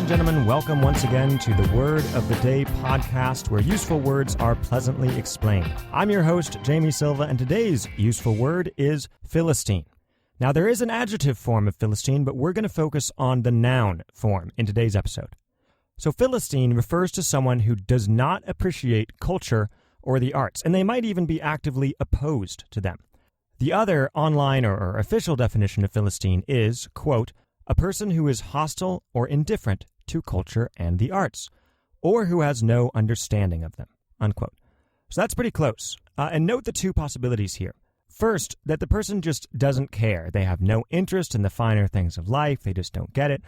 gentlemen, welcome once again to the Word of the Day podcast, where useful words are pleasantly explained. I'm your host, Jamie Silva, and today's useful word is Philistine. Now, there is an adjective form of Philistine, but we're going to focus on the noun form in today's episode. So Philistine refers to someone who does not appreciate culture or the arts, and they might even be actively opposed to them. The other online or official definition of Philistine is, quote, a person who is hostile or indifferent to culture and the arts, or who has no understanding of them, unquote. So that's pretty close. And note the two possibilities here. First, that the person just doesn't care. They have no interest in the finer things of life. They just don't get it.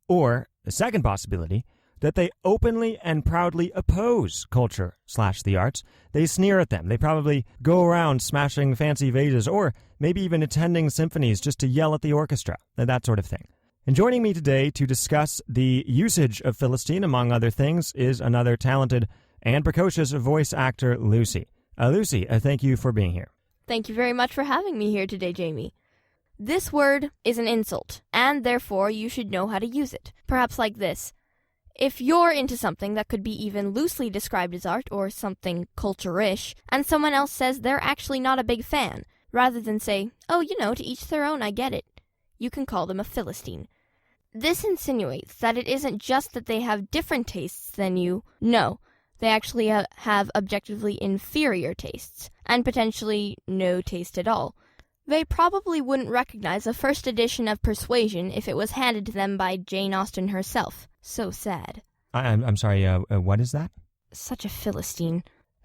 Or the second possibility, that they openly and proudly oppose culture/the arts. They sneer at them. They probably go around smashing fancy vases or maybe even attending symphonies just to yell at the orchestra, that sort of thing. And joining me today to discuss the usage of Philistine, among other things, is another talented and precocious voice actor, Lucy. Lucy, thank you for being here. Thank you very much for having me here today, Jamie. This word is an insult, and therefore you should know how to use it. Perhaps like this. If you're into something that could be even loosely described as art or something culture-ish, and someone else says they're actually not a big fan, rather than say, oh, to each their own, I get it, you can call them a Philistine. This insinuates that it isn't just that they have different tastes than you. No, they actually have objectively inferior tastes, and potentially no taste at all. They probably wouldn't recognize a first edition of Persuasion if it was handed to them by Jane Austen herself. So sad. I'm sorry, what is that? Such a Philistine.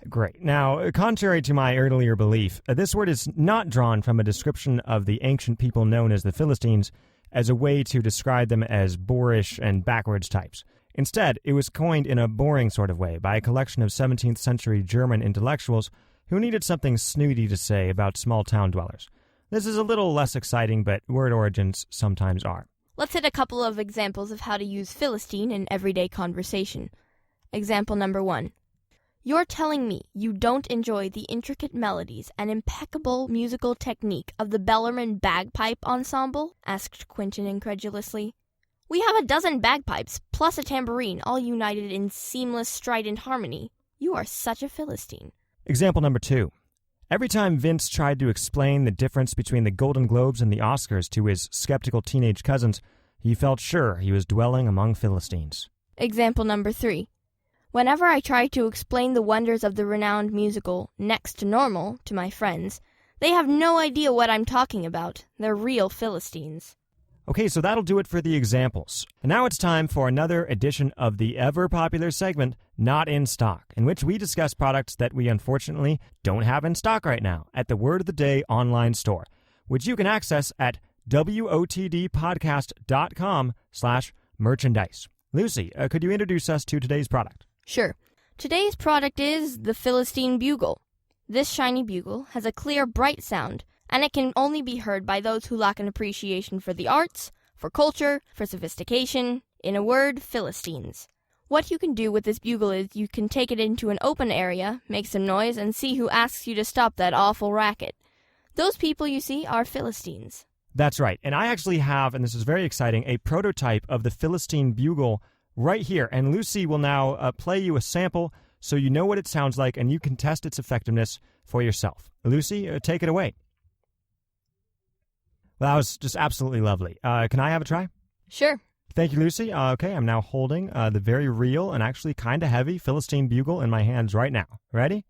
Great. Now, contrary to my earlier belief, this word is not drawn from a description of the ancient people known as the Philistines as a way to describe them as boorish and backwards types. Instead, it was coined in a boring sort of way by a collection of 17th century German intellectuals who needed something snooty to say about small town dwellers. This is a little less exciting, but word origins sometimes are. Let's hit a couple of examples of how to use Philistine in everyday conversation. Example number 1. You're telling me you don't enjoy the intricate melodies and impeccable musical technique of the Bellarmine Bagpipe Ensemble? Asked Quentin incredulously. We have a dozen bagpipes, plus a tambourine, all united in seamless strident harmony. You are such a Philistine. Example number 2. Every time Vince tried to explain the difference between the Golden Globes and the Oscars to his skeptical teenage cousins, he felt sure he was dwelling among Philistines. Example number 3. Whenever I try to explain the wonders of the renowned musical Next to Normal to my friends, they have no idea what I'm talking about. They're real Philistines. Okay, so that'll do it for the examples. And now it's time for another edition of the ever-popular segment, Not in Stock, in which we discuss products that we unfortunately don't have in stock right now at the Word of the Day online store, which you can access at wotdpodcast.com/merchandise. Lucy, could you introduce us to today's product? Sure. Today's product is the Philistine Bugle. This shiny bugle has a clear, bright sound, and it can only be heard by those who lack an appreciation for the arts, for culture, for sophistication, in a word, Philistines. What you can do with this bugle is you can take it into an open area, make some noise, and see who asks you to stop that awful racket. Those people you see are Philistines. That's right, and I actually have, and this is very exciting, a prototype of the Philistine Bugle right here, and Lucy will now play you a sample so you know what it sounds like and you can test its effectiveness for yourself. Lucy, take it away. Well, that was just absolutely lovely. Can I have a try? Sure. Thank you, Lucy. Okay, I'm now holding the very real and actually kind of heavy Philistine Bugle in my hands right now. Ready?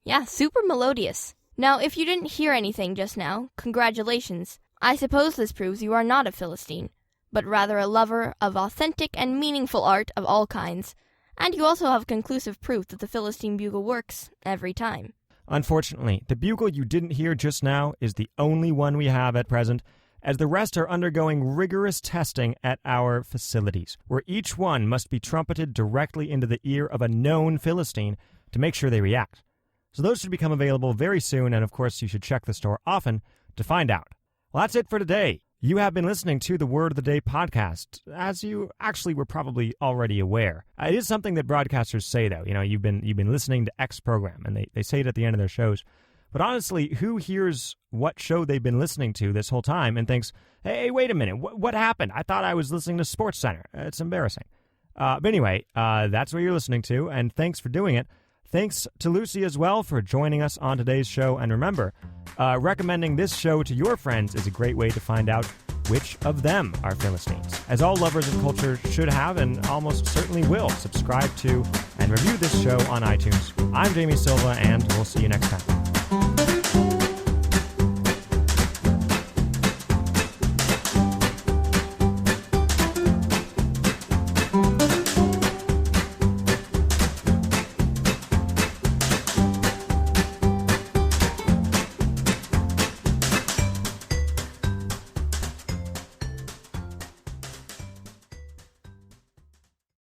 Yeah, super melodious. Now, if you didn't hear anything just now, congratulations. I suppose this proves you are not a Philistine, but rather a lover of authentic and meaningful art of all kinds. And you also have conclusive proof that the Philistine Bugle works every time. Unfortunately, the bugle you didn't hear just now is the only one we have at present, as the rest are undergoing rigorous testing at our facilities, where each one must be trumpeted directly into the ear of a known Philistine to make sure they react. So those should become available very soon, and of course you should check the store often to find out. Well, that's it for today. You have been listening to the Word of the Day podcast, as you actually were probably already aware. It is something that broadcasters say, though. You've been listening to X program, and they say it at the end of their shows. But honestly, who hears what show they've been listening to this whole time and thinks, hey, wait a minute, what happened? I thought I was listening to SportsCenter. It's embarrassing. But anyway, that's what you're listening to, and thanks for doing it. Thanks to Lucy as well for joining us on today's show. And remember, recommending this show to your friends is a great way to find out which of them are Philistines. As all lovers of culture should have and almost certainly will, subscribe to and review this show on iTunes. I'm Jamie Silva, and we'll see you next time.